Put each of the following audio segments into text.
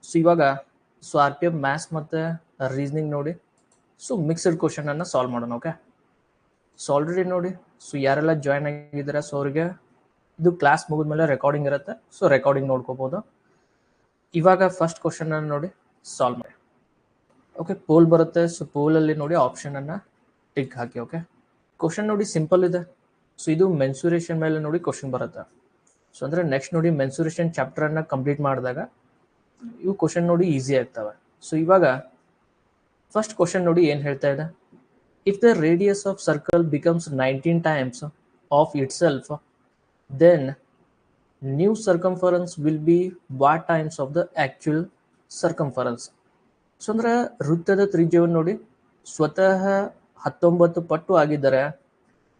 So ಇವಾಗ RPM maths ಮತ್ತು reasoning ನೋಡಿ. ಸೊ ಮಿಕ್ಸ್ಡ್ ಕ್ವಶನ್ ಅನ್ನು ಸಾಲ್ವ್ ಮಾಡೋಣ. ಓಕೆ, ಸೊ ಆಲ್ರೆಡಿ ನೋಡಿ, ಸೊ ಯಾರೆಲ್ಲ ಜಾಯ್ನ್ ಆಗಿದ್ದಾರೆ ಸೊ ಅವ್ರಿಗೆ ಇದು ಕ್ಲಾಸ್ ಮುಗಿದ್ಮೇಲೆ ರೆಕಾರ್ಡಿಂಗ್ ಇರುತ್ತೆ. ಸೊ ರೆಕಾರ್ಡಿಂಗ್ ನೋಡ್ಕೋಬೋದು. ಇವಾಗ ಫಸ್ಟ್ ಕ್ವಶನ್ ಅನ್ನು ನೋಡಿ ಸಾಲ್ವ್ ಮಾಡಿ. ಓಕೆ, ಪೋಲ್ ಬರುತ್ತೆ. ಸೊ ಪೋಲಲ್ಲಿ ನೋಡಿ ಆಪ್ಷನ್ ಅನ್ನು ಟಿಕ್ ಹಾಕಿ. ಓಕೆ, ಕ್ವಶನ್ ನೋಡಿ ಸಿಂಪಲ್ ಇದೆ. ಸೊ ಇದು ಮೆನ್ಸುರೇಷನ್ ಮೇಲೆ ನೋಡಿ ಕ್ವಶನ್ ಬರುತ್ತೆ. ಸೊ ಅಂದರೆ ನೆಕ್ಸ್ಟ್ ನೋಡಿ ಮೆನ್ಸುರೇಷನ್ ಚಾಪ್ಟರನ್ನು ಕಂಪ್ಲೀಟ್ ಮಾಡಿದಾಗ ಇವು ಕ್ವಶನ್ ನೋಡಿ ಈಸಿ ಆಗ್ತವೆ. ಸೊ ಇವಾಗ ಫಸ್ಟ್ ಕ್ವಶನ್ ನೋಡಿ ಏನು ಹೇಳ್ತಾ ಇದೆ, if the radius of circle becomes 19 times of itself then new circumference will be what times of the actual circumference. So ಅಂದ್ರೆ ವೃತ್ತದ ತ್ರಿಜ್ಯವನ್ನು ನೋಡಿ ಸ್ವತಃ 19 ಪಟ್ಟು ಆಗಿದ್ದರೆ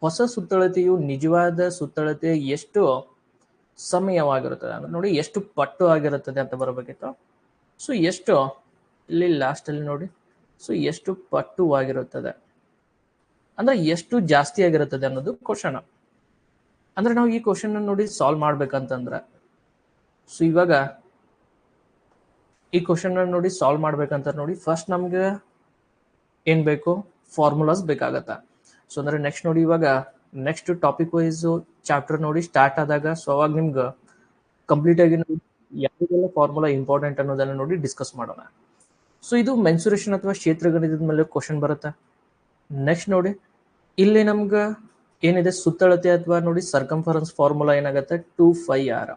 ಹೊಸ ಸುತ್ತಳತೆಯು ನಿಜವಾದ ಸುತ್ತಳತೆ ಎಷ್ಟು ಸಮಯವಾಗಿರುತ್ತದೆ ಅಂದ್ರೆ ನೋಡಿ ಎಷ್ಟು ಪಟ್ಟು ಆಗಿರುತ್ತದೆ ಅಂತ ಬರಬೇಕಿತ್ತು. ಸೊ ಎಷ್ಟು ಇಲ್ಲಿ ಲಾಸ್ಟಲ್ಲಿ ನೋಡಿ, ಸೊ ಎಷ್ಟು ಪಟ್ಟು ಆಗಿರುತ್ತದೆ ಅಂದ್ರೆ ಎಷ್ಟು ಜಾಸ್ತಿ ಆಗಿರುತ್ತದೆ ಅನ್ನೋದು ಕ್ವಶನ್. ಅಂದ್ರೆ ನಾವು ಈ ಕ್ವಶನ್ ನೋಡಿ ಸಾಲ್ವ್ ಮಾಡ್ಬೇಕಂತಂದ್ರೆ, ಸೊ ಇವಾಗ ಈ ಕ್ವಶನ್ ನೋಡಿ ಸಾಲ್ವ್ ಮಾಡ್ಬೇಕಂತ ನೋಡಿ ಫಸ್ಟ್ ನಮ್ಗೆ ಏನ್ ಬೇಕು, ಫಾರ್ಮುಲಾಸ್ ಬೇಕಾಗತ್ತ. ಸೊ ಅಂದ್ರೆ ನೆಕ್ಸ್ಟ್ ನೋಡಿ ಇವಾಗ ನೆಕ್ಸ್ಟ್ ಟಾಪಿಕ್ ವೈಸ್ ಚಾಪ್ಟರ್ ನೋಡಿ ಸ್ಟಾರ್ಟ್ ಆದಾಗ ಸೊ ಅವಾಗ ನಿಮ್ಗೆ ಕಂಪ್ಲೀಟ್ ಆಗಿ ಯಾವುದೆಲ್ಲ ಫಾರ್ಮುಲಾ ಇಂಪಾರ್ಟೆಂಟ್ ಅನ್ನೋದನ್ನ ನೋಡಿ ಡಿಸ್ಕಸ್ ಮಾಡೋಣ. ಸೊ ಇದು ಮೆನ್ಸುರೇಷನ್ ಅಥವಾ ಕ್ಷೇತ್ರಗಣಿತದ ಮೇಲೆ ಕ್ವಶನ್ ಬರುತ್ತೆ. ನೆಕ್ಸ್ಟ್ ನೋಡಿ ಇಲ್ಲಿ ನಮ್ಗೆ ಏನಿದೆ ಸುತ್ತಳತೆ ಅಥವಾ ನೋಡಿ ಸರ್ಕಂಫರೆನ್ಸ್ ಫಾರ್ಮುಲಾ ಏನಾಗುತ್ತೆ 2πr.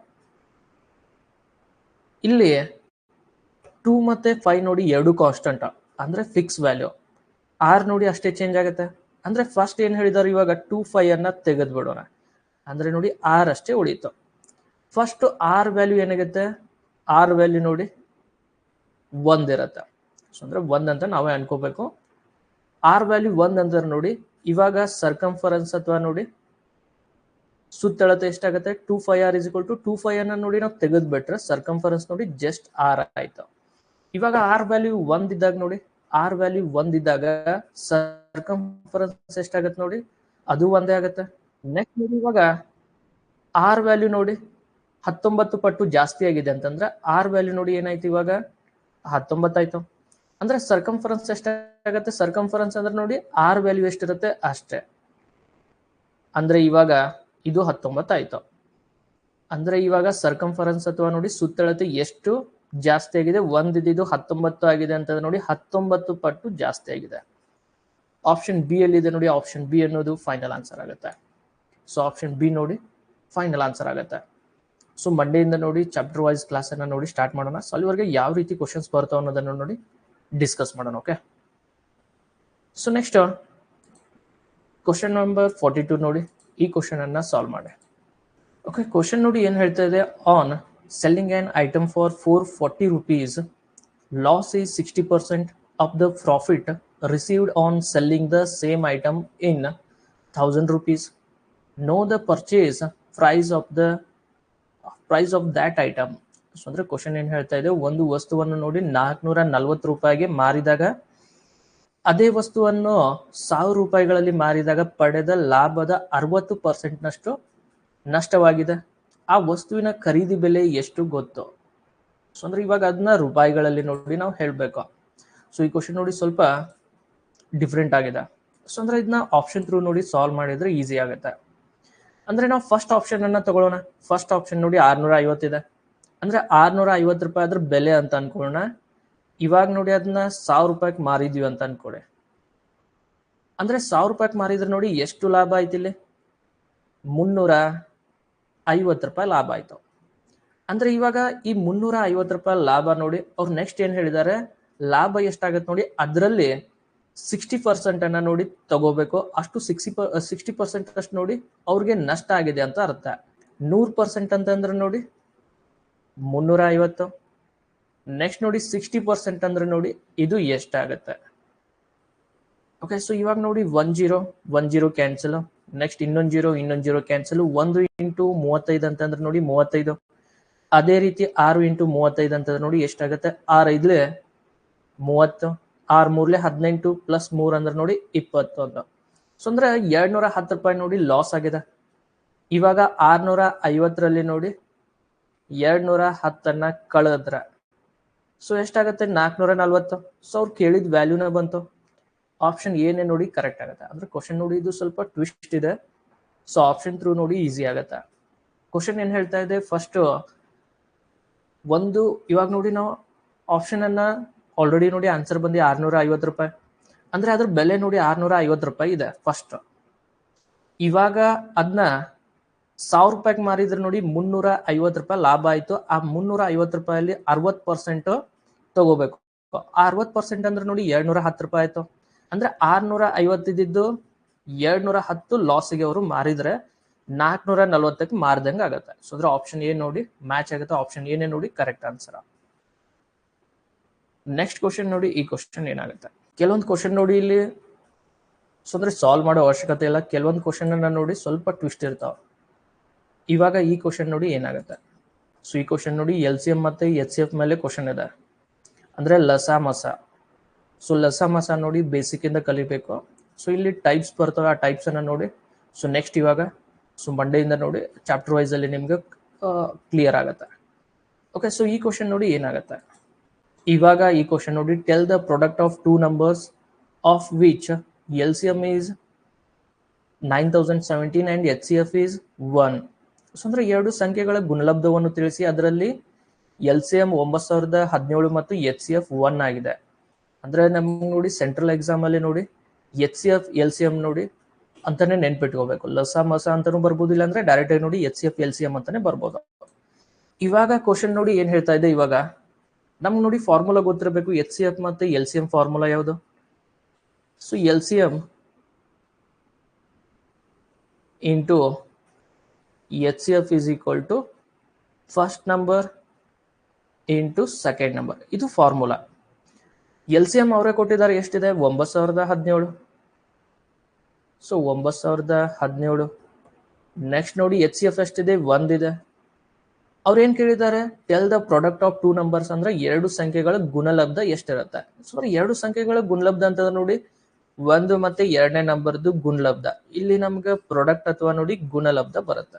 ಇಲ್ಲಿ 2 ಮತ್ತೆ 5 ನೋಡಿ ಎರಡು ಕಾನ್ಸ್ಟೆಂಟ್ ಅಂದ್ರೆ ಫಿಕ್ಸ್ ವ್ಯಾಲ್ಯೂ. ಆರ್ ನೋಡಿ ಅಷ್ಟೇ ಚೇಂಜ್ ಆಗುತ್ತೆ. ಅಂದ್ರೆ ಫಸ್ಟ್ ಏನ್ ಹೇಳಿದಾರೆ ಇವಾಗ 2π ಅನ್ನ ತೆಗೆದು ಬಿಡೋಣ. ಅಂದ್ರೆ ನೋಡಿ ಆರ್ ಅಷ್ಟೇ ಉಳಿತು. ಫಸ್ಟ್ ಆರ್ ವ್ಯಾಲ್ಯೂ ಏನಾಗುತ್ತೆ, ಆರ್ ವ್ಯಾಲ್ಯೂ ನೋಡಿ 1 ಇರುತ್ತೆ. ಸೊ ಅಂದ್ರೆ 1 ಅಂತ ನಾವೇ ಅನ್ಕೋಬೇಕು. ಆರ್ ವ್ಯಾಲ್ಯೂ 1 ಅಂದ್ರೆ ನೋಡಿ ಇವಾಗ ಸರ್ಕಂಫರೆನ್ಸ್ ಅಥವಾ ನೋಡಿ ಸುತ್ತಳತೆ ಎಷ್ಟಾಗುತ್ತೆ 2πr = 2π ಅನ್ನ ನೋಡಿ ನಾವು ತೆಗೆದು ಬಿಟ್ರೆ ಸರ್ಕಂಫರೆನ್ಸ್ ನೋಡಿ ಜಸ್ಟ್ ಆರ್ ಆಯ್ತು. ಇವಾಗ ಆರ್ ವ್ಯಾಲ್ಯೂ 1 ಇದ್ದಾಗ ನೋಡಿ, ಆರ್ ವ್ಯಾಲ್ಯೂ 1 ಇದ್ದಾಗ ಸರ್ಕಂಫರೆನ್ಸ್ ಎಷ್ಟಾಗತ್ತೆ ನೋಡಿ ಅದು ಒಂದೇ ಆಗುತ್ತೆ. ನೆಕ್ಸ್ಟ್ ನೋಡಿ ಇವಾಗ ಆರ್ ವ್ಯಾಲ್ಯೂ ನೋಡಿ 19 ಪಟ್ಟು ಜಾಸ್ತಿ ಆಗಿದೆ ಅಂತಂದ್ರೆ ಆರ್ ವ್ಯಾಲ್ಯೂ ನೋಡಿ ಏನಾಯ್ತು ಇವಾಗ 19 ಆಯ್ತು. ಅಂದ್ರೆ ಸರ್ಕಂಫರೆನ್ಸ್ ಎಷ್ಟಾಗತ್ತೆ, ಸರ್ಕಂಫರೆನ್ಸ್ ಅಂದ್ರೆ ನೋಡಿ ಆರ್ ವ್ಯಾಲ್ಯೂ ಎಷ್ಟಿರುತ್ತೆ ಅಷ್ಟೇ. ಅಂದ್ರೆ ಇವಾಗ ಇದು 19 ಆಯ್ತು. ಅಂದ್ರೆ ಇವಾಗ ಸರ್ಕಂಫರೆನ್ಸ್ ಅಥವಾ ನೋಡಿ ಸುತ್ತಳತೆ ಎಷ್ಟು ಜಾಸ್ತಿ ಆಗಿದೆ, 1 ಇದ್ದಿದ್ದು 19 ಆಗಿದೆ ಅಂತ ನೋಡಿ 19 ಪಟ್ಟು ಜಾಸ್ತಿ ಆಗಿದೆ. ಆಪ್ಷನ್ ಬಿ ಅಲ್ಲಿ ಇದೆ ನೋಡಿ, ಆಪ್ಷನ್ ಬಿ ಅನ್ನೋದು ಫೈನಲ್ ಆನ್ಸರ್ ಆಗುತ್ತೆ. ಸೊ ಆಪ್ಷನ್ ಬಿ ನೋಡಿ ಫೈನಲ್ ಆನ್ಸರ್ ಆಗುತ್ತೆ. ಸೊ ಮಂಡೆಯಿಂದ ನೋಡಿ ಚಾಪ್ಟರ್ ವೈಸ್ ಕ್ಲಾಸ್ ಅನ್ನ ನೋಡಿ ಸ್ಟಾರ್ಟ್ ಮಾಡೋಣ. ಸೊ ಅಲ್ಲಿವರೆಗೆ ಯಾವ ರೀತಿ ಕ್ವಶನ್ಸ್ ಬರ್ತಾವ ಅನ್ನೋದನ್ನ ನೋಡಿ ಡಿಸ್ಕಸ್ ಮಾಡೋಣ. Okay, so next question number 42 ನೋಡಿ, ಈ ಕ್ವಶನ್ ಅನ್ನ ಸಾಲ್ವ್ ಮಾಡಿ. ಓಕೆ, ಕ್ವಶನ್ ನೋಡಿ ಏನ್ ಹೇಳ್ತಾ ಇದೆ, on selling an item for 440 rupees, loss is 60% of the profit received on selling the same item in 1000 rupees. Know the purchase price of that item. So ಅಂದ್ರೆ question ಏನ್ ಹೇಳ್ತಾ ಇದೆ, ಒಂದು ವಸ್ತುವನ್ನು ನೋಡಿ 440 ರೂಪಾಯಿಗೆ ಮಾರಿದಾಗ ಅದೇ ವಸ್ತುವನ್ನು 1000 ರೂಪಾಯಿಗಳಲ್ಲಿ ಮಾರಿದಾಗ ಪಡೆದ ಲಾಭದ 60% ನಷ್ಟು ನಷ್ಟವಾಗಿದೆ. ಆ ವಸ್ತುವಿನ ಖರೀದಿ ಬೆಲೆ ಎಷ್ಟು ಗೊತ್ತು? ಸೊ ಅಂದ್ರೆ ಇವಾಗ ಅದನ್ನ ರೂಪಾಯಿಗಳಲ್ಲಿ ನೋಡಿ ನಾವು ಹೇಳ್ಬೇಕು. ಸೊ ಈ ಕ್ವಶನ್ ನೋಡಿ ಸ್ವಲ್ಪ ಡಿಫ್ರೆಂಟ್ ಆಗಿದೆ. ಸೊ ಅಂದ್ರೆ ಇದನ್ನ ಆಪ್ಷನ್ ಥ್ರೂ ನೋಡಿ ಸಾಲ್ವ್ ಮಾಡಿದ್ರೆ ಈಸಿ ಆಗುತ್ತೆ. ಅಂದ್ರೆ ನಾವು ಫಸ್ಟ್ ಆಪ್ಷನ್ ಅನ್ನ ತಗೊಳ್ಳೋಣ. ಫಸ್ಟ್ ಆಪ್ಷನ್ ನೋಡಿ 650 ಇದೆ. ಅಂದ್ರೆ 650 ರೂಪಾಯಿ ಅದ್ರ ಬೆಲೆ ಅಂತ ಅನ್ಕೊಳ್ಳೋಣ. ಇವಾಗ ನೋಡಿ ಅದನ್ನ 1000 ರೂಪಾಯಿಗೆ ಮಾರಿದ್ವಿ ಅಂತ ಅನ್ಕೊಳ್ಳಿ. ಅಂದ್ರೆ 1000 ರೂಪಾಯಿಗೆ ಮಾರಿದ್ರೆ ನೋಡಿ ಎಷ್ಟು ಲಾಭ ಆಯ್ತು, ಇಲ್ಲಿ 350 ರೂಪಾಯಿ ಲಾಭ ಆಯ್ತು. ಅಂದ್ರೆ ಇವಾಗ ಈ 350 ರೂಪಾಯಿ ಲಾಭ ನೋಡಿ ಅವ್ರು ನೆಕ್ಸ್ಟ್ ಏನ್ ಹೇಳಿದ್ದಾರೆ, ಲಾಭ ಎಷ್ಟಾಗತ್ತೆ ನೋಡಿ ಅದರಲ್ಲಿ 60% ಅನ್ನ ನೋಡಿ ತಗೋಬೇಕು. ಅಷ್ಟು 60% ಅಷ್ಟು ನೋಡಿ ಅವ್ರಿಗೆ ನಷ್ಟ ಆಗಿದೆ ಅಂತ ಅರ್ಥ. 100% ಅಂತಂದ್ರೆ ನೋಡಿ 350. ನೆಕ್ಸ್ಟ್ ನೋಡಿ 60% ಅಂದ್ರೆ ನೋಡಿ ಇದು ಎಷ್ಟಾಗತ್ತೆ. ಓಕೆ, ಸೊ ಇವಾಗ ನೋಡಿ 10 ಕ್ಯಾನ್ಸಲ್. ನೆಕ್ಸ್ಟ್ ಇನ್ನೊಂದು ಜೀರೋ ಕ್ಯಾನ್ಸಲ್. 1 × 35 ಅಂತಂದ್ರೆ ನೋಡಿ 35. ಅದೇ ರೀತಿ 6 × 35 ಅಂತಂದ್ರೆ ನೋಡಿ ಎಷ್ಟಾಗತ್ತೆ, 6 5 30, 6 3 18 ಪ್ಲಸ್ 3 ಅಂದ್ರೆ ನೋಡಿ 20 ಅಂತ. ಸೊ ಅಂದ್ರೆ 210 ರೂಪಾಯಿ ನೋಡಿ ಲಾಸ್ ಆಗಿದೆ. ಇವಾಗ 650ರಲ್ಲಿ ನೋಡಿ 210 ಕಳೆದ್ರೆ ಸೊ ಎಷ್ಟಾಗುತ್ತೆ 440. ಸೊ ಅವ್ರು ಕೇಳಿದ ವ್ಯಾಲ್ಯೂನ ಬಂತು. ಆಪ್ಷನ್ ಏನೇ ನೋಡಿ ಕರೆಕ್ಟ್ ಆಗುತ್ತೆ. ಅಂದ್ರೆ ಕ್ವಶನ್ ನೋಡಿ ಇದು ಸ್ವಲ್ಪ ಟ್ವಿಸ್ಟ್ ಇದೆ. ಸೊ ಆಪ್ಷನ್ ಥ್ರೂ ನೋಡಿ ಈಸಿ ಆಗುತ್ತೆ. ಕ್ವಶನ್ ಏನ್ ಹೇಳ್ತಾ ಇದೆ, ಫಸ್ಟ್ ಒಂದು ಇವಾಗ ನೋಡಿ ನಾವು ಆಪ್ಷನ್ ಅನ್ನ ಆಲ್ರೆಡಿ ನೋಡಿ ಆನ್ಸರ್ ಬಂದು 650 ರೂಪಾಯಿ, ಅಂದ್ರೆ ಅದ್ರ ಬೆಲೆ ನೋಡಿ 650 ರೂಪಾಯಿ ಇದೆ ಫಸ್ಟ್. ಇವಾಗ ಅದನ್ನ 1000 ರೂಪಾಯಿಗೆ ಮಾರಿದ್ರೆ ನೋಡಿ 350 ರೂಪಾಯಿ ಲಾಭ ಆಯ್ತು. ಆ 350 ರೂಪಾಯಲ್ಲಿ 60% ತಗೋಬೇಕು. 60% ಅಂದ್ರೆ ನೋಡಿ 710 ರೂಪಾಯಿ ಆಯ್ತು. ಅಂದ್ರೆ 650 ಇದ್ದಿದ್ದು 710 ಲಾಸಿಗೆ ಅವರು ಮಾರಿದ್ರೆ 440ಕ್ಕೆ ಮಾರ್ದಂಗೆ ಆಗುತ್ತೆ. ಸೊ ಅದ್ರ ಆಪ್ಷನ್ ಏನ್ ನೋಡಿ ಮ್ಯಾಚ್ ಆಗುತ್ತೆ. ಆಪ್ಷನ್ ಏನೇ ನೋಡಿ ಕರೆಕ್ಟ್ ಆನ್ಸರ್. ನೆಕ್ಸ್ಟ್ ಕ್ವಶನ್ ನೋಡಿ, ಈ ಕ್ವಶನ್ ಏನಾಗುತ್ತೆ, ಕೆಲವೊಂದು ಕ್ವಶನ್ ನೋಡಿ ಇಲ್ಲಿ ಸೊ ಅಂದ್ರೆ ಸಾಲ್ವ್ ಮಾಡೋ ಅವಶ್ಯಕತೆ ಇಲ್ಲ. ಕೆಲವೊಂದು ಕ್ವಶನ್ ಅನ್ನ ನೋಡಿ ಸ್ವಲ್ಪ ಟ್ವಿಸ್ಟ್ ಇರ್ತಾವ. ಇವಾಗ ಈ ಕ್ವಶನ್ ನೋಡಿ ಏನಾಗುತ್ತೆ. ಸೊ ಈ ಕ್ವಶನ್ ನೋಡಿ LCM ಮತ್ತೆ HCF ಮೇಲೆ ಕ್ವಶನ್ ಇದೆ, ಅಂದ್ರೆ ಲಸ ಮಸ. ಸೊ ಲಸ ಮಸ ನೋಡಿ ಬೇಸಿಕ್ ಇಂದ ಕಲಿಬೇಕು. ಸೊ ಇಲ್ಲಿ ಟೈಪ್ಸ್ ಬರ್ತವೆ, ಆ ಟೈಪ್ಸ್ ಅನ್ನ ನೋಡಿ. ಸೊ ನೆಕ್ಸ್ಟ್ ಇವಾಗ ಸೊ ಮಂಡೆಯಿಂದ ನೋಡಿ ಚಾಪ್ಟರ್ ವೈಸ್ ಅಲ್ಲಿ ನಿಮ್ಗೆ ಕ್ಲಿಯರ್ ಆಗುತ್ತೆ. ಓಕೆ, ಸೊ ಈ ಕ್ವಶನ್ ನೋಡಿ ಏನಾಗುತ್ತೆ. ಇವಾಗ ಈ ಕ್ವಶನ್ ನೋಡಿ, tell the product of two numbers of which LCM is 9017 and HCF is 1. So ಅಂದ್ರೆ ಎರಡು ಸಂಖ್ಯೆಗಳ ಗುಣಲಬ್ಧವನ್ನು ತಿಳಿಸಿ. ಅದರಲ್ಲಿ LCM 9017 ಮತ್ತು HCF 1 ಆಗಿದೆ. ಅಂದ್ರೆ ನಮ್ಗೆ ನೋಡಿ ಸೆಂಟ್ರಲ್ ಎಕ್ಸಾಮ್ ಅಲ್ಲಿ ನೋಡಿ HCF LCM ನೋಡಿ ಅಂತಾನೆ ನೆನ್ಪಿಟ್ಕೋಬೇಕು. ಲಸ ಮಸ ಅಂತಾನು ಬರ್ಬೋದು, ಇಲ್ಲ ಅಂದ್ರೆ ಡೈರೆಕ್ಟ್ ಆಗಿ ನೋಡಿ HCF LCM ಅಂತಾನೆ ಬರ್ಬೋದು. ಇವಾಗ ಕ್ವಶನ್ ನೋಡಿ ಏನ್ ಹೇಳ್ತಾ ಇದೆ, ಇವಾಗ ನಮ್ಗೆ ನೋಡಿ ಫಾರ್ಮುಲಾ ಗೊತ್ತಿರಬೇಕು. HCF ಮತ್ತೆ LCM ಫಾರ್ಮುಲಾ ಯಾವುದು? So LCM into HCF is equal to first number into second number. ಇದು ಫಾರ್ಮುಲಾ. LCM ಅವರೇ ಕೊಟ್ಟಿದ್ದಾರೆ, ಎಷ್ಟಿದೆ 9017. ಸೊ 9017. ನೆಕ್ಸ್ಟ್ ನೋಡಿ HCF ಎಷ್ಟಿದೆ 1 ಇದೆ. ಅವ್ರು ಏನ್ ಕೇಳಿದ್ದಾರೆ, tell the product of two numbers, ಅಂದ್ರೆ ಎರಡು ಸಂಖ್ಯೆಗಳ ಗುಣಲಬ್ಧ ಎಷ್ಟಿರುತ್ತೆ. ಸೊ ಎರಡು ಸಂಖ್ಯೆಗಳ ಗುಣಲಬ್ಧ ಅಂತಂದ್ರೆ ನೋಡಿ 1 ಮತ್ತೆ 2ನೇ ನಂಬರ್ದು ಗುಣಲಬ್ಧ. ಇಲ್ಲಿ ನಮ್ಗೆ ಪ್ರಾಡಕ್ಟ್ ಅಥವಾ ನೋಡಿ ಗುಣಲಬ್ಧ ಬರುತ್ತೆ.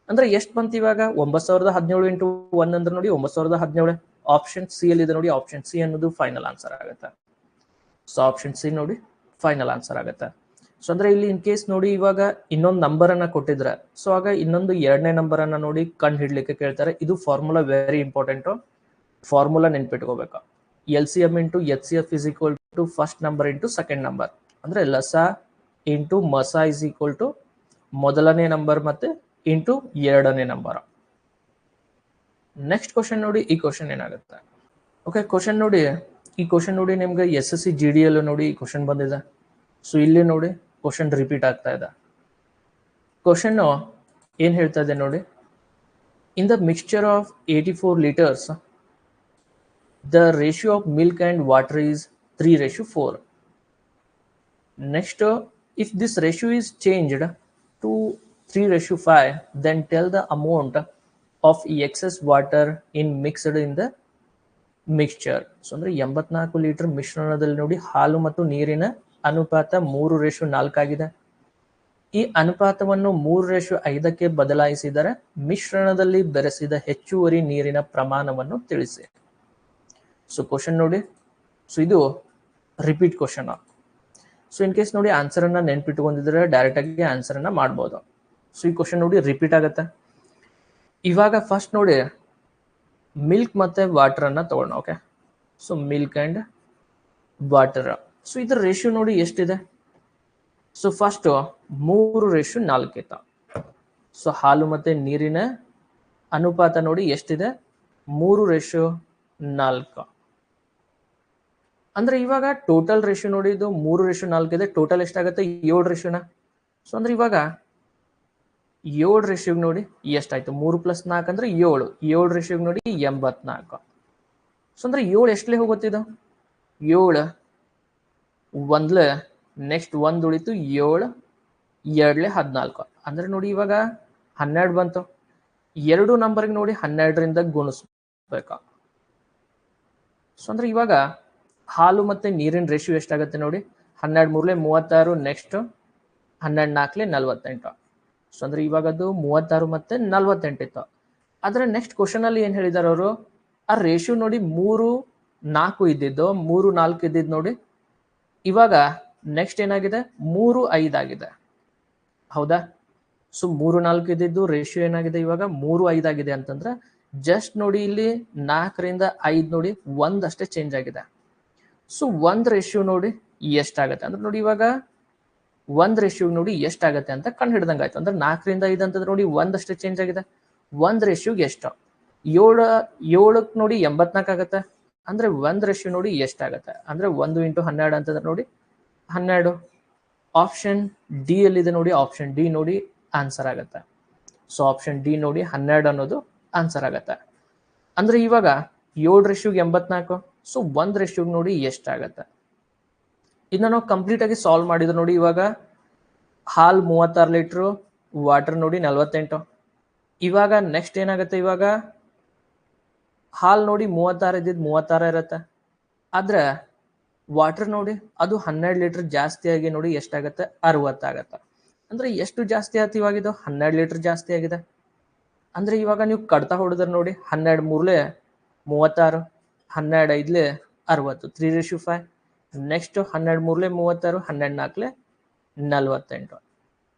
ಅಂದ್ರೆ ಎಷ್ಟು ಬಂತು ಇವಾಗ 9017 ಇಂಟು 1 ಅಂದ್ರೆ ನೋಡಿ 9017. ಆಪ್ಷನ್ ಸಿ ಅಲ್ಲಿ ಇದೆ ನೋಡಿ, ಆಪ್ಷನ್ ಸಿ ಅನ್ನೋದು ಫೈನಲ್ ಆನ್ಸರ್ ಆಗುತ್ತೆ. ಸೊ ಆಪ್ಷನ್ ಸಿ ನೋಡಿ ಫೈನಲ್ ಆನ್ಸರ್ ಆಗುತ್ತೆ. ಸೊ ಅಂದ್ರೆ ಇಲ್ಲಿ ಇನ್ ಕೇಸ್ ನೋಡಿ ಇವಾಗ ಇನ್ನೊಂದು ನಂಬರ್ ಅನ್ನ ಕೊಟ್ಟಿದ್ರೆ, ಸೊ ಆಗ ಇನ್ನೊಂದು 2ನೇ ನಂಬರ್ ಅನ್ನ ನೋಡಿ ಕಂಡು ಹಿಡ್ಲಿಕ್ಕೆ ಕೇಳ್ತಾರೆ. ಇದು ಫಾರ್ಮುಲಾ ವೆರಿ ಇಂಪಾರ್ಟೆಂಟ್. ಫಾರ್ಮುಲಾ ನೆನ್ಪಿಟ್ಕೋಬೇಕು. LCM into HCF is equal to first number into second number. ಅಂದ್ರೆ ಲಸ ಇಂಟು ಮಸ ಇಸ್ ಈಕ್ವಲ್ ಟು ಮೊದಲನೇ ನಂಬರ್ ಮತ್ತೆ ಇಂಟು 2ನೇ ನಂಬರ್. ನೆಕ್ಸ್ಟ್ ಕ್ವಶನ್ ನೋಡಿ, ಈ ಕ್ವಶನ್ ಏನಾಗುತ್ತೆ. ಓಕೆ, ಕ್ವಶನ್ ನೋಡಿ, ಈ ಕ್ವಶನ್ ನೋಡಿ ನಿಮ್ಗೆ SSC GD ಅಲ್ಲೂ ನೋಡಿ ಈ ಕ್ವಶನ್ ಬಂದಿದೆ. ಸೊ ಇಲ್ಲಿ ನೋಡಿ ಕ್ವಶನ್ ರಿಪೀಟ್ ಆಗ್ತಾ ಇದೆ. ಕ್ವಶನ್ ಏನ್ ಹೇಳ್ತಾ ಇದೆ ನೋಡಿ, in the mixture of 84 litres the ratio of milk and water is 3:4. Next, if this ratio is changed to 3:5, then tell the amount of excess water in mixed in the mixture. So ಅಂದ್ರೆ 84 litre ಮಿಶ್ರಣದಲ್ಲಿ ನೋಡಿ ಹಾಲು ಮತ್ತು ನೀರಿನ ಅನುಪಾತ 3:4 ಆಗಿದೆ. ಈ ಅನುಪಾತವನ್ನು 3:5ಕ್ಕೆ ಬದಲಾಯಿಸಿದರೆ ಮಿಶ್ರಣದಲ್ಲಿ ಬೆರೆಸಿದ ಹೆಚ್ಚುವರಿ ನೀರಿನ ಪ್ರಮಾಣವನ್ನು ತಿಳಿಸಿ. ಸೊ ಕ್ವಶನ್ ನೋಡಿ, ಸೊ ಇದು repeat question. So in case ನೋಡಿ ಆನ್ಸರ್ ಅನ್ನ ನೆನ್ಪಿಟ್ಕೊಂಡಿದ್ರೆ ಡೈರೆಕ್ಟ್ ಆಗಿ ಆನ್ಸರ್ ಅನ್ನ ಮಾಡ್ಬೋದು. ಸೊ ಈ ಕ್ವಶನ್ ನೋಡಿ ರಿಪೀಟ್ ಆಗುತ್ತೆ. ಇವಾಗ ಫಸ್ಟ್ ನೋಡಿ ಮಿಲ್ಕ್ ಮತ್ತೆ ವಾಟರ್ ಅನ್ನ ತಗೊಳ್ಳೋಣ. Okay, so milk and water. So ಇದ್ರ ರೇಷಿಯೋ ನೋಡಿ ಎಷ್ಟಿದೆ. ಸೊ ಫಸ್ಟ್ 3:4 ಇತ್ತು. ಸೊ ಹಾಲು ಮತ್ತೆ ನೀರಿನ ಅನುಪಾತ ನೋಡಿ ಎಷ್ಟಿದೆ 3:4. ಅಂದ್ರೆ ಇವಾಗ ಟೋಟಲ್ ರೇಷಿಯೋ ನೋಡಿ ಇದು 3:4 ಇದೆ. ಟೋಟಲ್ ಎಷ್ಟಾಗುತ್ತೆ 7 ರೇಷಿಯೋನ. ಸೊ ಅಂದ್ರೆ ಇವಾಗ 7 ರೇಷಿಯೋಗ್ ನೋಡಿ ಎಷ್ಟಾಯ್ತು, 3 + 4 ಅಂದ್ರೆ 7. 7 ರೇಷಿಯೋಗ್ ನೋಡಿ 84. ಸೊ ಅಂದ್ರೆ 7 ಎಷ್ಟಲೇ ಹೋಗುತ್ತಿದ್ದು 7 ಒಂದ್ಲೆ, ನೆಕ್ಸ್ಟ್ 1 ಉಳಿತು 7, 2 14. ಅಂದ್ರೆ ನೋಡಿ ಇವಾಗ 12 ಬಂತು. 2 ನಂಬರ್ಗೆ ನೋಡಿ 12ರಿಂದ ಗುಣಿಸ್ಬೇಕು. ಸೊ ಅಂದ್ರೆ ಇವಾಗ ಹಾಲು ಮತ್ತೆ ನೀರಿನ ರೇಷಿಯೋ ಎಷ್ಟಾಗುತ್ತೆ ನೋಡಿ 12 3 36, ನೆಕ್ಸ್ಟ್ 12 4 48. ಸೊ ಅಂದ್ರೆ ಇವಾಗ ಅದು 36 ಮತ್ತೆ 48 ಇತ್ತು. ಆದ್ರೆ ನೆಕ್ಸ್ಟ್ ಕ್ವಶನ್ ಅಲ್ಲಿ ಏನ್ ಹೇಳಿದಾರೆ ಅವರು, ಆ ರೇಷಿಯೋ ನೋಡಿ 3 4 ಇದ್ದಿದ್ದು 3 4 ಇದ್ದಿದ್ದು ನೋಡಿ ಇವಾಗ ನೆಕ್ಸ್ಟ್ ಏನಾಗಿದೆ 3 5 ಆಗಿದೆ ಹೌದಾ. ಸೊ 3 4 ಇದ್ದಿದ್ದು ರೇಷಿಯೋ ಏನಾಗಿದೆ ಇವಾಗ 3 5 ಆಗಿದೆ ಅಂತಂದ್ರೆ ಜಸ್ಟ್ ನೋಡಿ ಇಲ್ಲಿ 4ರಿಂದ 5 ನೋಡಿ ಒಂದಷ್ಟೇ ಚೇಂಜ್ ಆಗಿದೆ. ಸೊ 1 ರೇಷಿಯೋ ನೋಡಿ ಎಷ್ಟಾಗತ್ತೆ ಅಂದ್ರೆ ನೋಡಿ ಇವಾಗ 1 ರೇಷಿಯೋ ನೋಡಿ ಎಷ್ಟಾಗತ್ತೆ ಅಂತ ಕಂಡು ಹಿಡ್ದಂಗೆ ಆಯ್ತು. ಅಂದ್ರೆ 4ರಿಂದ 5 ಅಂತಂದ್ರೆ ನೋಡಿ ಒಂದಷ್ಟೇ ಚೇಂಜ್ ಆಗಿದೆ. 1 ರೇಷಿಯೋಗೆ ಎಷ್ಟು 7 ನೋಡಿ 84 ಆಗತ್ತೆ. ಅಂದ್ರೆ 1 ರೇಷಿಯೋ ನೋಡಿ ಎಷ್ಟಾಗತ್ತೆ ಅಂದ್ರೆ 1 × 12 ಅಂತಂದ್ರೆ ನೋಡಿ 12. ಆಪ್ಷನ್ ಡಿ ಎಲ್ಲಿದೆ ನೋಡಿ, ಆಪ್ಷನ್ ಡಿ ನೋಡಿ ಆನ್ಸರ್ ಆಗತ್ತೆ. ಸೊ ಆಪ್ಷನ್ ಡಿ ನೋಡಿ 12 ಅನ್ನೋದು ಆನ್ಸರ್ ಆಗತ್ತೆ. ಅಂದ್ರೆ ಇವಾಗ 7:84. ಸೊ 1 ರೇಷಿಯೋಗೆ ನೋಡಿ ಎಷ್ಟಾಗತ್ತೆ. ಇದನ್ನ ನಾವು ಕಂಪ್ಲೀಟ್ ಆಗಿ ಸಾಲ್ವ್ ಮಾಡಿದ್ರೆ ನೋಡಿ ಇವಾಗ ಹಾಲ್ 36 ಲೀಟ್ರು, ವಾಟರ್ ನೋಡಿ 48. ಇವಾಗ ನೆಕ್ಸ್ಟ್ ಏನಾಗುತ್ತೆ, ಇವಾಗ ಹಾಲ್ ನೋಡಿ 36 ಇದ್ದಿದ್ದು 36 ಇರತ್ತೆ. ಆದ್ರೆ ವಾಟರ್ ನೋಡಿ ಅದು 12 ಲೀಟರ್ ಜಾಸ್ತಿ ಆಗಿ ನೋಡಿ ಎಷ್ಟಾಗತ್ತೆ 60 ಆಗತ್ತೆ. ಅಂದ್ರೆ ಎಷ್ಟು ಜಾಸ್ತಿ ಆಯ್ತು ಇವಾಗ ಇದು 12 ಲೀಟರ್ ಜಾಸ್ತಿ ಆಗಿದೆ. ಅಂದ್ರೆ ಇವಾಗ ನೀವು ಕಡ್ತಾ ಹೊಡೆದ್ರೆ ನೋಡಿ 12 3 36, 12 5 60, 3:5. ನೆಕ್ಸ್ಟ್ 12 3 36, 12 4 48.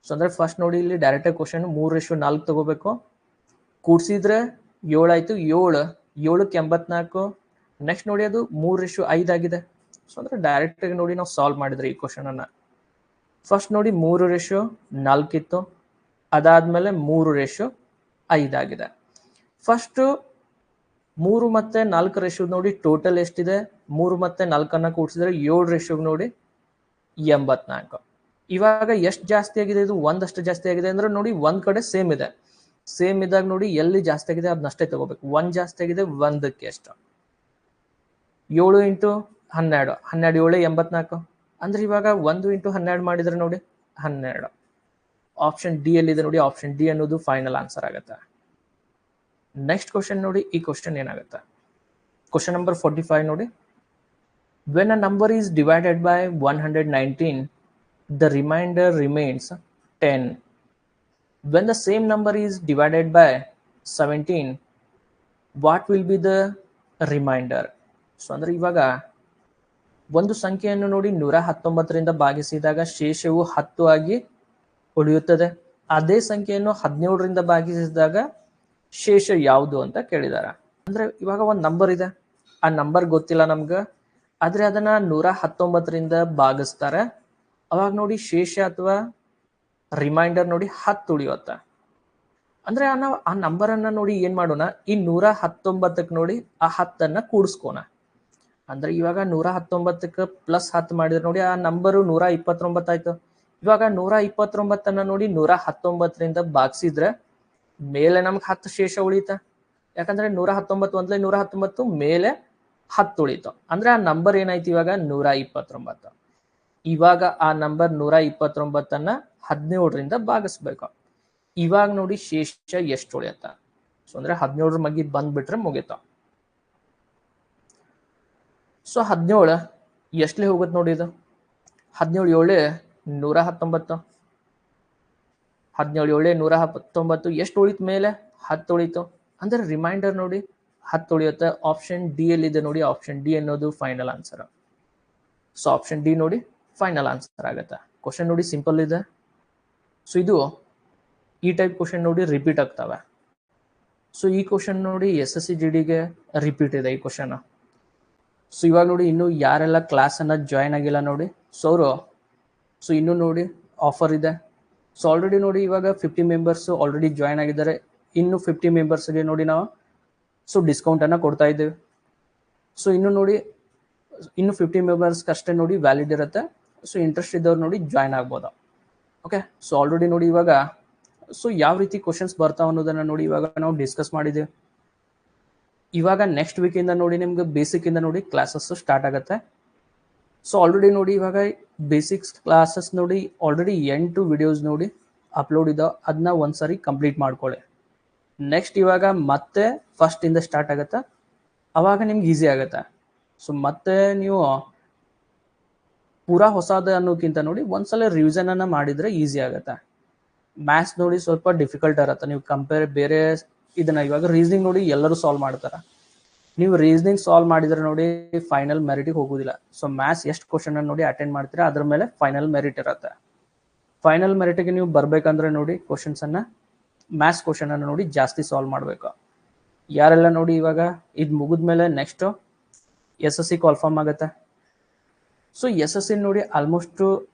ಸೊ ಅಂದ್ರೆ ಫಸ್ಟ್ ನೋಡಿ ಇಲ್ಲಿ ಡೈರೆಕ್ಟ್ ಕ್ವಶನ್ 3:4 ತಗೋಬೇಕು. ಕೂಡ್ಸಿದ್ರೆ 7 ಆಯ್ತು. 7ಕ್ಕೆ 84. ನೆಕ್ಸ್ಟ್ ನೋಡಿ ಅದು 3:5 ಆಗಿದೆ. ಸೊ ಅಂದ್ರೆ ಡೈರೆಕ್ಟ್ ಆಗಿ ನೋಡಿ ನಾವು ಸಾಲ್ವ್ ಮಾಡಿದ್ರೆ ಈ ಕ್ವಶನ್ ಅನ್ನ ಫಸ್ಟ್ ನೋಡಿ 3:4 ಇತ್ತು. ಅದಾದ್ಮೇಲೆ 3:5 ಆಗಿದೆ. ಫಸ್ಟ್ 3 ಮತ್ತೆ 4 ರೇಷಿಯೋ ನೋಡಿ ಟೋಟಲ್ ಎಷ್ಟಿದೆ, 3 ಮತ್ತೆ 4 ಕೂಡಿಸಿದ್ರೆ 7 ರೇಷಿಯೋಗೆ ನೋಡಿ 84. ಇವಾಗ ಎಷ್ಟು ಜಾಸ್ತಿ ಆಗಿದೆ, ಇದು ಒಂದಷ್ಟು ಜಾಸ್ತಿ ಆಗಿದೆ ಅಂದ್ರೆ ನೋಡಿ ಒಂದ್ ಕಡೆ ಸೇಮ್ ಇದೆ. ಸೇಮ್ ಇದ್ದಾಗ ನೋಡಿ ಎಲ್ಲಿ ಜಾಸ್ತಿ ಆಗಿದೆ ಅದನ್ನಷ್ಟೇ ತಗೋಬೇಕು. 1 ಜಾಸ್ತಿ ಆಗಿದೆ 1ಕ್ಕೆ ಎಷ್ಟು 7 × 12, 12 7 84. ಅಂದ್ರೆ ಇವಾಗ 1 × 12 ಮಾಡಿದ್ರೆ ನೋಡಿ 12. ಆಪ್ಷನ್ ಡಿ ಎಲ್ಲಿದೆ ನೋಡಿ, ಆಪ್ಷನ್ ಡಿ ಅನ್ನೋದು ಫೈನಲ್ ಆನ್ಸರ್ ಆಗುತ್ತೆ. ನೆಕ್ಸ್ಟ್ ಕ್ವಶನ್ ನೋಡಿ, ಈ ಕ್ವಶನ್ ಏನಾಗುತ್ತೆ, ಕ್ವಶನ್ ನಂಬರ್ 45 ನೋಡಿ. When a number is divided by 119, the remainder remains 10. When the same number is divided by 17, what will be the remainder? So ಅಂದ್ರೆ ಇವಾಗ ಒಂದು ಸಂಖ್ಯೆಯನ್ನು ನೋಡಿ 119ರಿಂದ ಭಾಗಿಸಿದಾಗ ಶೇಷವು 10 ಆಗಿ ಉಳಿಯುತ್ತದೆ. ಅದೇ ಸಂಖ್ಯೆಯನ್ನು 17ರಿಂದ ಭಾಗಿಸಿದಾಗ ಶೇಷ ಯಾವುದು ಅಂತ ಕೇಳಿದಾರ. ಅಂದ್ರೆ ಇವಾಗ ಒಂದು ನಂಬರ್ ಇದೆ, ಆ ನಂಬರ್ ಗೊತ್ತಿಲ್ಲ ನಮ್ಗೆ, ಆದ್ರೆ ಅದನ್ನ 119ರಿಂದ ಭಾಗಿಸ್ತಾರೆ. ಅವಾಗ ನೋಡಿ ಶೇಷ ಅಥವಾ ರಿಮೈಂಡರ್ ನೋಡಿ 10 ಉಳಿಯುತ್ತೆ. ಅಂದ್ರೆ ನಾವು ಆ ನಂಬರ್ ಅನ್ನ ನೋಡಿ ಏನ್ ಮಾಡೋಣ, ಈ 119ಕ್ಕೆ ನೋಡಿ ಆ 10 ಕೂಡಿಸ್ಕೋಣ. ಅಂದ್ರೆ ಇವಾಗ 119ಕ್ಕೆ +10 ಮಾಡಿದ್ರೆ ನೋಡಿ ಆ ನಂಬರು 129 ಆಯ್ತು. ಇವಾಗ 129 ನೋಡಿ 119ರಿಂದ ಭಾಗಿಸಿದ್ರೆ ಮೇಲೆ ನಮ್ಗೆ 10 ಶೇಷ ಉಳಿತ. ಯಾಕಂದ್ರೆ 119 ಒಂದ್ಲೆ 119 ಮೇಲೆ 10 ಉಳಿತು. ಅಂದ್ರೆ ಆ ನಂಬರ್ ಏನಾಯ್ತು ಇವಾಗ 129. ಇವಾಗ ಆ ನಂಬರ್ 129 17ರಿಂದ ಭಾಗಿಸ್ಬೇಕು. ಇವಾಗ ನೋಡಿ ಶೇಷ ಎಷ್ಟು ಉಳಿಯತ್ತ. ಸೊ ಅಂದ್ರೆ 17 ಮಗ್ಗಿ ಬಂದ್ಬಿಟ್ರೆ ಮುಗಿತ. ಸೊ 17 ಎಷ್ಟಲೇ ಹೋಗುತ್ತೆ ನೋಡಿ, ಇದು 17 7 119, 17 7 119. ಎಷ್ಟು ಉಳಿತು ಮೇಲೆ 10 ಉಳಿತು. ಅಂದ್ರೆ ರಿಮೈಂಡರ್ ನೋಡಿ 10 ಉಳಿಯುತ್ತೆ. ಆಪ್ಷನ್ ಡಿ ಎಲ್ಲಿದೆ ನೋಡಿ, ಆಪ್ಷನ್ ಡಿ ಅನ್ನೋದು final answer. So option D ನೋಡಿ ಫೈನಲ್ ಆನ್ಸರ್ ಆಗುತ್ತೆ. ಕ್ವಶನ್ ನೋಡಿ ಸಿಂಪಲ್ ಇದೆ. ಸೊ ಇದು ಈ ಟೈಪ್ ಕ್ವಶನ್ ನೋಡಿ ರಿಪೀಟ್ ಆಗ್ತವೆ. ಸೊ ಈ ಕ್ವಶನ್ ನೋಡಿ SSC GDಗೆ ರಿಪೀಟ್ ಇದೆ ಈ ಕ್ವಶನ್. ಸೊ ಇವಾಗ ನೋಡಿ ಇನ್ನು ಯಾರೆಲ್ಲ ಕ್ಲಾಸ್ ಅನ್ನ ಜಾಯ್ನ್ ಆಗಿಲ್ಲ ನೋಡಿ, ಸೊ ಇನ್ನು ನೋಡಿ ಆಫರ್ ಇದೆ. ಸೊ ಆಲ್ರೆಡಿ ನೋಡಿ ಇವಾಗ 50 ಮೆಂಬರ್ಸ್ ಆಲ್ರೆಡಿ ಜಾಯ್ನ್ ಆಗಿದ್ದಾರೆ. ಇನ್ನು 50 ಮೆಂಬರ್ಸ್ಗೆ ನೋಡಿ ನಾವು ಸೊ ಡಿಸ್ಕೌಂಟ್ ಅನ್ನ ಕೊಡ್ತಾ ಇದ್ದೇವೆ. ಸೊ ಇನ್ನು 50 ಮೆಂಬರ್ಸ್ ಅಷ್ಟೇ ನೋಡಿ ವ್ಯಾಲಿಡ್ ಇರುತ್ತೆ. ಸೊ ಇಂಟ್ರೆಸ್ಟ್ ಇದ್ದವ್ರು ನೋಡಿ ಜಾಯ್ನ್ ಆಗ್ಬೋದು. ಓಕೆ, ಸೊ ಆಲ್ರೆಡಿ ನೋಡಿ ಇವಾಗ ಸೊ ಯಾವ ರೀತಿ ಕ್ವಶನ್ಸ್ ಬರ್ತಾವ ಅನ್ನೋದನ್ನ ನೋಡಿ ಇವಾಗ ನಾವು ಡಿಸ್ಕಸ್ ಮಾಡಿದ್ದೇವೆ. ಇವಾಗ ನೆಕ್ಸ್ಟ್ ವೀಕ್ ಇಂದ ನೋಡಿ ನಿಮ್ಗೆ ಬೇಸಿಕ್ ಇಂದ ನೋಡಿ ಕ್ಲಾಸಸ್ ಸ್ಟಾರ್ಟ್ ಆಗುತ್ತೆ. ಸೊ ಆಲ್ರೆಡಿ ನೋಡಿ ಇವಾಗ ಬೇಸಿಕ್ಸ್ ಕ್ಲಾಸಸ್ ನೋಡಿ ಆಲ್ರೆಡಿ 8 ವಿಡಿಯೋಸ್ ನೋಡಿ ಅಪ್ಲೋಡ್ ಇದಾವೆ. ಅದನ್ನ ಒಂದ್ಸರಿ ಕಂಪ್ಲೀಟ್ ಮಾಡ್ಕೊಳ್ಳಿ. ನೆಕ್ಸ್ಟ್ ಇವಾಗ ಮತ್ತೆ ಫಸ್ಟ್ ಇಂದ ಸ್ಟಾರ್ಟ್ ಆಗುತ್ತೆ, ಅವಾಗ ನಿಮ್ಗೆ ಈಸಿ ಆಗುತ್ತೆ. ಸೊ ಮತ್ತೆ ನೀವು ಪೂರಾ ಹೊಸದ ಅನ್ನೋಕ್ಕಿಂತ ನೋಡಿ ಒಂದ್ಸಲ ರಿವಿಷನ್ ಅನ್ನ ಮಾಡಿದ್ರೆ ಈಸಿ ಆಗುತ್ತೆ. ಮ್ಯಾಥ್ಸ್ ನೋಡಿ ಸ್ವಲ್ಪ ಡಿಫಿಕಲ್ಟ್ ಇರುತ್ತೆ. ನೀವು ಬೇರೆ ಇದನ್ನ ಇವಾಗ ರೀಸನಿಂಗ್ ನೋಡಿ ಎಲ್ಲರೂ ಸಾಲ್ವ್ ಮಾಡ್ತಾರೆ. ನೀವು ರೀಸನಿಂಗ್ ಸಾಲ್ವ್ ಮಾಡಿದ್ರೆ ನೋಡಿ ಫೈನಲ್ ಮೆರಿಟಿಗೆ ಹೋಗೋದಿಲ್ಲ. ಸೊ ಮ್ಯಾಥ್ಸ್ ಎಷ್ಟು ಕ್ವಶನ್ ನೋಡಿ ಅಟೆಂಡ್ ಮಾಡ್ತೀರಾ ಅದ್ರ ಮೇಲೆ ಫೈನಲ್ ಮೆರಿಟ್ ಇರುತ್ತೆ. ಫೈನಲ್ ಮೆರಿಟ್ಗೆ ನೀವು ಬರ್ಬೇಕಂದ್ರೆ ನೋಡಿ ಕ್ವಶನ್ಸ್ ಅನ್ನ ಮ್ಯಾಥ್ಸ್ ಕ್ವಶನ್ ಅನ್ನು ನೋಡಿ ಜಾಸ್ತಿ ಸಾಲ್ವ್ ಮಾಡಬೇಕು. ಯಾರೆಲ್ಲ ನೋಡಿ ಇವಾಗ ಇದು ಮುಗಿದ್ಮೇಲೆ ನೆಕ್ಸ್ಟ್ SSC ಕಾಲ್ಫಾರ್ಮ್ ಆಗುತ್ತೆ. ಸೊ SSC ನೋಡಿ ಆಲ್ಮೋಸ್ಟ್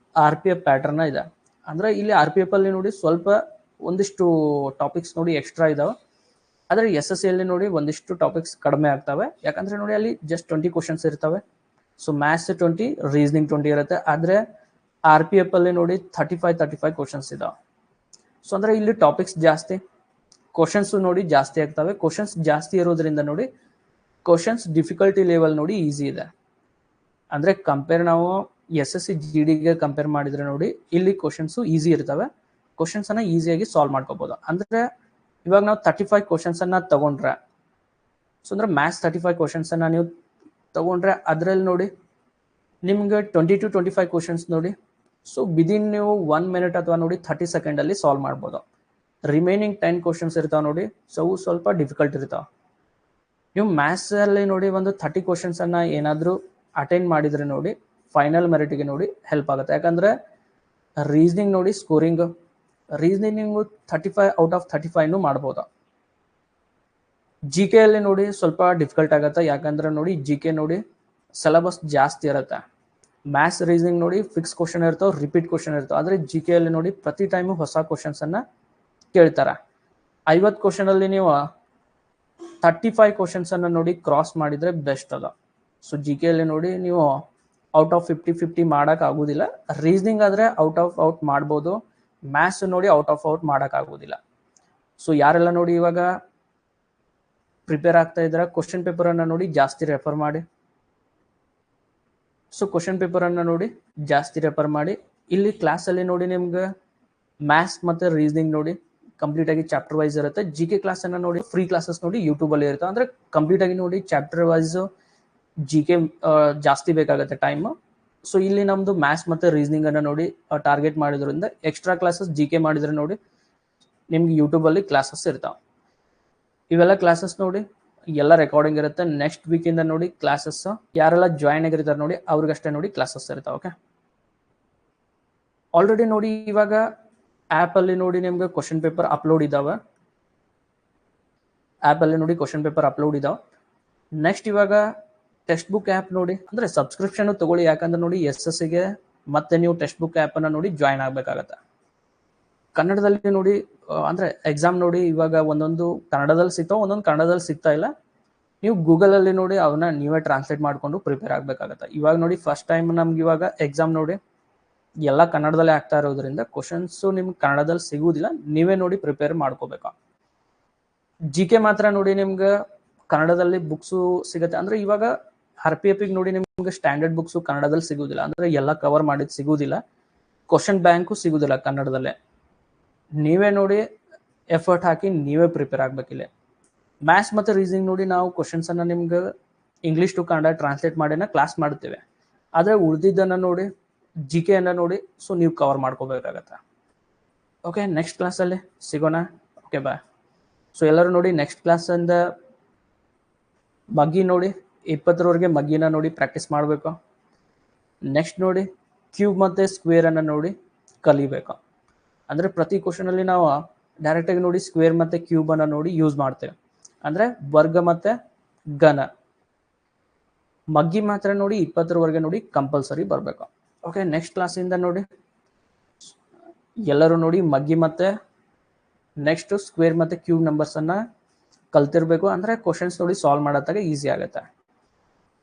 RPF ಪ್ಯಾಟರ್ನ್ ಇದೆ. ಅಂದ್ರೆ ಇಲ್ಲಿ RPF ಅಲ್ಲಿ ನೋಡಿ ಸ್ವಲ್ಪ ಒಂದಿಷ್ಟು ಟಾಪಿಕ್ಸ್ ನೋಡಿ ಎಕ್ಸ್ಟ್ರಾ ಇದಾವೆ. ಆದರೆ SSC ಅಲ್ಲಿ ನೋಡಿ ಒಂದಿಷ್ಟು ಟಾಪಿಕ್ಸ್ ಕಡಿಮೆ ಆಗ್ತವೆ. ಯಾಕಂದ್ರೆ ನೋಡಿ ಅಲ್ಲಿ ಜಸ್ಟ್ 20 ಕ್ವಶನ್ಸ್ ಇರ್ತವೆ. ಸೊ ಮ್ಯಾಥ್ಸ್ 20, ರೀಸನಿಂಗ್ 20 ಇರುತ್ತೆ. ಆದರೆ RPF ಅಲ್ಲಿ ನೋಡಿ 35 ಕ್ವಶನ್ಸ್ ಇದಾವೆ. ಸೊ ಅಂದ್ರೆ ಇಲ್ಲಿ ಟಾಪಿಕ್ಸ್ ಜಾಸ್ತಿ, ಕ್ವಶನ್ಸ್ ನೋಡಿ ಜಾಸ್ತಿ ಆಗ್ತವೆ. ಕ್ವಶನ್ಸ್ ಜಾಸ್ತಿ ಇರೋದ್ರಿಂದ ನೋಡಿ ಕ್ವಶನ್ಸ್ ಡಿಫಿಕಲ್ಟಿ ಲೆವೆಲ್ ನೋಡಿ ಈಸಿ ಇದೆ. ಅಂದ್ರೆ ಕಂಪೇರ್ ನಾವು SSC GDಗೆ ಕಂಪೇರ್ ಮಾಡಿದ್ರೆ ನೋಡಿ ಇಲ್ಲಿ ಕ್ವಶನ್ಸ್ ಈಸಿ ಇರ್ತವೆ. ಕ್ವಶನ್ಸ್ ಅನ್ನ ಈಸಿಯಾಗಿ ಸಾಲ್ವ್ ಮಾಡ್ಕೋಬಹುದು. ಅಂದ್ರೆ ಇವಾಗ ನಾವು 35 ಕ್ವಶನ್ಸ್ ಅನ್ನ ತಗೊಂಡ್ರೆ, ಸೊ ಅಂದ್ರೆ ಮ್ಯಾಥ್ಸ್ 35 ಕ್ವಶನ್ಸ್ ಅನ್ನ ನೀವು ತಗೊಂಡ್ರೆ ಅದರಲ್ಲಿ ನೋಡಿ ನಿಮ್ಗೆ 20 to 25 ಕ್ವಶನ್ಸ್ ನೋಡಿ ಸೊ ವಿದಿನ್ ನೀವು 1 ಮಿನಿಟ್ ಅಥವಾ ನೋಡಿ 30 ಸೆಕೆಂಡ್ ಅಲ್ಲಿ ಸಾಲ್ವ್ ಮಾಡ್ಬೋದು. ರಿಮೈನಿಂಗ್ 10 ಕ್ವಶನ್ಸ್ ಇರ್ತಾವ ನೋಡಿ, ಸೊ ಅವು ಸ್ವಲ್ಪ ಡಿಫಿಕಲ್ಟ್ ಇರ್ತಾವ. ನೀವು ಮ್ಯಾಥ್ಸ್ ಅಲ್ಲಿ ನೋಡಿ ಒಂದು 30 ಕ್ವಶನ್ಸ್ ಅನ್ನ ಏನಾದರೂ ಅಟೆಂಡ್ ಮಾಡಿದ್ರೆ ನೋಡಿ ಫೈನಲ್ ಮೆರಿಟ್ಗೆ ನೋಡಿ ಹೆಲ್ಪ್ ಆಗುತ್ತೆ. ಯಾಕಂದ್ರೆ ರೀಸನಿಂಗ್ ನೋಡಿ ಸ್ಕೋರಿಂಗ್, ರೀಸನಿಂಗ್ ನೀವು 35 ಔಟ್ ಆಫ್ 35 ಮಾಡ್ಬೋದು. GK ಅಲ್ಲಿ ನೋಡಿ ಸ್ವಲ್ಪ ಡಿಫಿಕಲ್ಟ್ ಆಗುತ್ತೆ. ಯಾಕಂದ್ರೆ ನೋಡಿ GK ನೋಡಿ ಸಿಲೆಬಸ್ ಜಾಸ್ತಿ ಇರುತ್ತೆ. ಮ್ಯಾಥ್ಸ್ ರೀಸನಿಂಗ್ ನೋಡಿ ಫಿಕ್ಸ್ ಕ್ವಶನ್ ಇರ್ತಾವೆ, ರಿಪೀಟ್ ಕ್ವಶನ್ ಇರ್ತಾವೆ. ಆದರೆ GK ಅಲ್ಲಿ ನೋಡಿ ಪ್ರತಿ ಟೈಮು ಹೊಸ ಕ್ವಶನ್ಸ್ ಅನ್ನ ಕೇಳ್ತಾರೆ. 50 ಕ್ವಶನ್ ಅಲ್ಲಿ ನೀವು 35 ಕ್ವಶನ್ಸ್ ಅನ್ನ ನೋಡಿ ಕ್ರಾಸ್ ಮಾಡಿದ್ರೆ ಬೆಸ್ಟ್ ಅದ. ಸೊ GK ಅಲ್ಲಿ ನೋಡಿ ನೀವು ಔಟ್ ಆಫ್ 50 ಮಾಡಕ್ ಆಗುದಿಲ್ಲ. ರೀಸನಿಂಗ್ ಆದ್ರೆ ಔಟ್ ಆಫ್ ಔಟ್ ಮಾಡ್ಬೋದು. ಮ್ಯಾಥ್ಸ್ ನೋಡಿ ಔಟ್ ಆಫ್ ಔಟ್ ಮಾಡಕ್ ಆಗುದಿಲ್ಲ. ಸೊ ಯಾರೆಲ್ಲ ನೋಡಿ ಇವಾಗ ಪ್ರಿಪೇರ್ ಆಗ್ತಾ ಇದ್ದಾರೆ ಕ್ವಶನ್ ಪೇಪರ್ ಅನ್ನ ನೋಡಿ ಜಾಸ್ತಿ ರೆಫರ್ ಮಾಡಿ. ಸೊ ಕ್ವಶನ್ ಪೇಪರ್ ಅನ್ನ ನೋಡಿ ಜಾಸ್ತಿ ರೆಫರ್ ಮಾಡಿ. ಇಲ್ಲಿ ಕ್ಲಾಸ್ ಅಲ್ಲಿ ನೋಡಿ ನಿಮ್ಗೆ ಮ್ಯಾಥ್ಸ್ ಮತ್ತೆ ರೀಸನಿಂಗ್ ನೋಡಿ ಕಂಪ್ಲೀಟ್ ಆಗಿ ಚಾಪ್ಟರ್ ವೈಸ್ ಇರುತ್ತೆ. GK ಕ್ಲಾಸ್ ಅನ್ನ ನೋಡಿ ಫ್ರೀ ಕ್ಲಾಸಸ್ ನೋಡಿ ಯೂಟ್ಯೂಬ್ ಅಲ್ಲಿ ಇರುತ್ತೆ. ಅಂದ್ರೆ ಕಂಪ್ಲೀಟ್ ಆಗಿ ನೋಡಿ ಚಾಪ್ಟರ್ ವೈಸ್ GK ಜಾಸ್ತಿ ಬೇಕಾಗುತ್ತೆ ಟೈಮ್. ಸೊ ಇಲ್ಲಿ ನಮ್ದು ಮ್ಯಾಥ್ಸ್ ಮತ್ತೆ ರೀಸನಿಂಗ್ ಅನ್ನ ನೋಡಿ ಟಾರ್ಗೆಟ್ ಮಾಡಿದ್ರಿಂದ ಎಕ್ಸ್ಟ್ರಾ ಕ್ಲಾಸಸ್ GK ಮಾಡಿದ್ರೆ ನೋಡಿ ನಿಮ್ಗೆ ಯೂಟ್ಯೂಬ್ ಅಲ್ಲಿ ಕ್ಲಾಸಸ್ ಇರ್ತಾವೆ. ಇವೆಲ್ಲ ಕ್ಲಾಸಸ್ ನೋಡಿ ಎಲ್ಲ ರೆಕಾರ್ಡಿಂಗ್ ಇರುತ್ತೆ. ನೆಕ್ಸ್ಟ್ ವೀಕ್ ಇಂದ ನೋಡಿ ಕ್ಲಾಸಸ್ ಯಾರೆಲ್ಲ ಜಾಯಿನ್ ಆಗಿರ್ತಾರೆ ನೋಡಿ ಅವ್ರಿಗಷ್ಟೇ ನೋಡಿ ಕ್ಲಾಸಸ್ ಇರ್ತಾವೆ. ಓಕೆ, ಆಲ್ರೆಡಿ ನೋಡಿ ಇವಾಗ ಆ್ಯಪ್ ಅಲ್ಲಿ ನೋಡಿ ನಿಮ್ಗೆ ಕ್ವಶನ್ ಪೇಪರ್ ಅಪ್ಲೋಡ್ ಇದಾವೆ. ಆ್ಯಪ್ ಅಲ್ಲಿ ನೋಡಿ ಕ್ವಶನ್ ಪೇಪರ್ ಅಪ್ಲೋಡ್ ಇದಾವೆ. ನೆಕ್ಸ್ಟ್ ಇವಾಗ ಟೆಕ್ಸ್ಟ್ ಬುಕ್ ಆ್ಯಪ್ ನೋಡಿ ಅಂದ್ರೆ ಸಬ್ಸ್ಕ್ರಿಪ್ಷನ್ ತಗೊಳ್ಳಿ. ಯಾಕಂದ್ರೆ ನೋಡಿ SSCಗೆ ಮತ್ತೆ ನೀವು ಟೆಕ್ಸ್ಟ್ ಬುಕ್ ಆ್ಯಪ್ ಅನ್ನ ನೋಡಿ ಜಾಯಿನ್ ಆಗ್ಬೇಕಾಗತ್ತೆ. ಕನ್ನಡದಲ್ಲಿ ನೋಡಿ ಅಂದ್ರೆ ಎಕ್ಸಾಮ್ ನೋಡಿ ಇವಾಗ ಒಂದೊಂದು ಕನ್ನಡದಲ್ಲಿ ಸಿಗ್ತಾವೆ, ಒಂದೊಂದು ಕನ್ನಡದಲ್ಲಿ ಸಿಗ್ತಾ ಇಲ್ಲ. ನೀವು ಗೂಗಲ್ ಅಲ್ಲಿ ನೋಡಿ ಅವನ್ನ ನೀವೇ ಟ್ರಾನ್ಸ್ಲೇಟ್ ಮಾಡ್ಕೊಂಡು ಪ್ರಿಪೇರ್ ಆಗ್ಬೇಕಾಗತ್ತೆ. ಇವಾಗ ನೋಡಿ ಫಸ್ಟ್ ಟೈಮ್ ನಮ್ಗೆ ಇವಾಗ ಎಕ್ಸಾಮ್ ನೋಡಿ ಎಲ್ಲ ಕನ್ನಡದಲ್ಲೇ ಆಗ್ತಾ ಇರೋದ್ರಿಂದ ಕ್ವಶನ್ಸ್ ನಿಮ್ಗೆ ಕನ್ನಡದಲ್ಲಿ ಸಿಗುವುದಿಲ್ಲ. ನೀವೇ ನೋಡಿ ಪ್ರಿಪೇರ್ ಮಾಡ್ಕೋಬೇಕು. GK ಮಾತ್ರ ನೋಡಿ ನಿಮ್ಗೆ ಕನ್ನಡದಲ್ಲಿ ಬುಕ್ಸು ಸಿಗುತ್ತೆ. ಅಂದ್ರೆ ಇವಾಗ RPF ನೋಡಿ ನಿಮ್ಗೆ ಸ್ಟ್ಯಾಂಡರ್ಡ್ ಬುಕ್ಸು ಕನ್ನಡದಲ್ಲಿ ಸಿಗುವುದಿಲ್ಲ. ಅಂದ್ರೆ ಎಲ್ಲ ಕವರ್ ಮಾಡಿದ್ ಸಿಗುವುದಿಲ್ಲ. ಕ್ವಶನ್ ಬ್ಯಾಂಕು ಸಿಗುದಿಲ್ಲ ಕನ್ನಡದಲ್ಲೇ. ನೀವೇ ನೋಡಿ ಎಫರ್ಟ್ ಹಾಕಿ ನೀವೇ ಪ್ರಿಪೇರ್ ಆಗ್ಬೇಕಿಲ್ಲ. ಮ್ಯಾಥ್ಸ್ ಮತ್ತೆ ರೀಸನಿಂಗ್ ನೋಡಿ ನಾವು ಕ್ವಶನ್ಸ್ ಅನ್ನ ನಿಮ್ಗೆ ಇಂಗ್ಲಿಷ್ ಟು ಕನ್ನಡ ಟ್ರಾನ್ಸ್ಲೇಟ್ ಮಾಡಿನ ಕ್ಲಾಸ್ ಮಾಡ್ತೇವೆ. ಆದ್ರೆ ಉಳಿದಿದ್ದನ್ನ ನೋಡಿ GK ಅನ್ನ ನೋಡಿ ಸೊ ನೀವು ಕವರ್ ಮಾಡ್ಕೋಬೇಕಾಗತ್ತೆ. ಓಕೆ, ನೆಕ್ಸ್ಟ್ ಕ್ಲಾಸಲ್ಲಿ ಸಿಗೋಣ. ಓಕೆ, ಬಾಯ್. ಸೊ ಎಲ್ಲರೂ ನೋಡಿ ನೆಕ್ಸ್ಟ್ ಕ್ಲಾಸ್ ಅಂದ ಮಗ್ಗಿ ನೋಡಿ 20ರವರೆಗೆ ಮಗ್ಗಿನ ನೋಡಿ ಪ್ರಾಕ್ಟೀಸ್ ಮಾಡಬೇಕು. ನೆಕ್ಸ್ಟ್ ನೋಡಿ ಕ್ಯೂಬ್ ಮತ್ತು ಸ್ಕ್ವೇರ್ ಅನ್ನು ನೋಡಿ ಕಲಿಬೇಕು. ಅಂದರೆ ಪ್ರತಿ ಕ್ವಶನ್ ಅಲ್ಲಿ ನಾವು ಡೈರೆಕ್ಟಾಗಿ ನೋಡಿ ಸ್ಕ್ವೇರ್ ಮತ್ತು ಕ್ಯೂಬ್ ಅನ್ನು ನೋಡಿ ಯೂಸ್ ಮಾಡ್ತೇವೆ. ಅಂದರೆ ವರ್ಗ ಮತ್ತು ಘನ. ಮಗ್ಗಿ ಮಾತ್ರ ನೋಡಿ 20ರವರೆಗೆ ನೋಡಿ ಕಂಪಲ್ಸರಿ ಬರಬೇಕು. ಓಕೆ, ನೆಕ್ಸ್ಟ್ ಕ್ಲಾಸಿಂದ ನೋಡಿ ಎಲ್ಲರೂ ನೋಡಿ ಮಗ್ಗಿ ಮತ್ತು ನೆಕ್ಸ್ಟ್ ಸ್ಕ್ವೇರ್ ಮತ್ತು ಕ್ಯೂಬ್ ನಂಬರ್ಸನ್ನು ಕಲ್ತಿರ್ಬೇಕು. ಅಂದರೆ ಕ್ವಶನ್ಸ್ ನೋಡಿ ಸಾಲ್ವ್ ಮಾಡೋತ್ತಾಗ ಈಸಿ ಆಗುತ್ತೆ.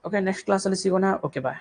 ಓಕೆ, ನೆಕ್ಸ್ಟ್ ಕ್ಲಾಸಲ್ಲಿ ಸಿಗೋಣ. ಓಕೆ, ಬಾಯ್.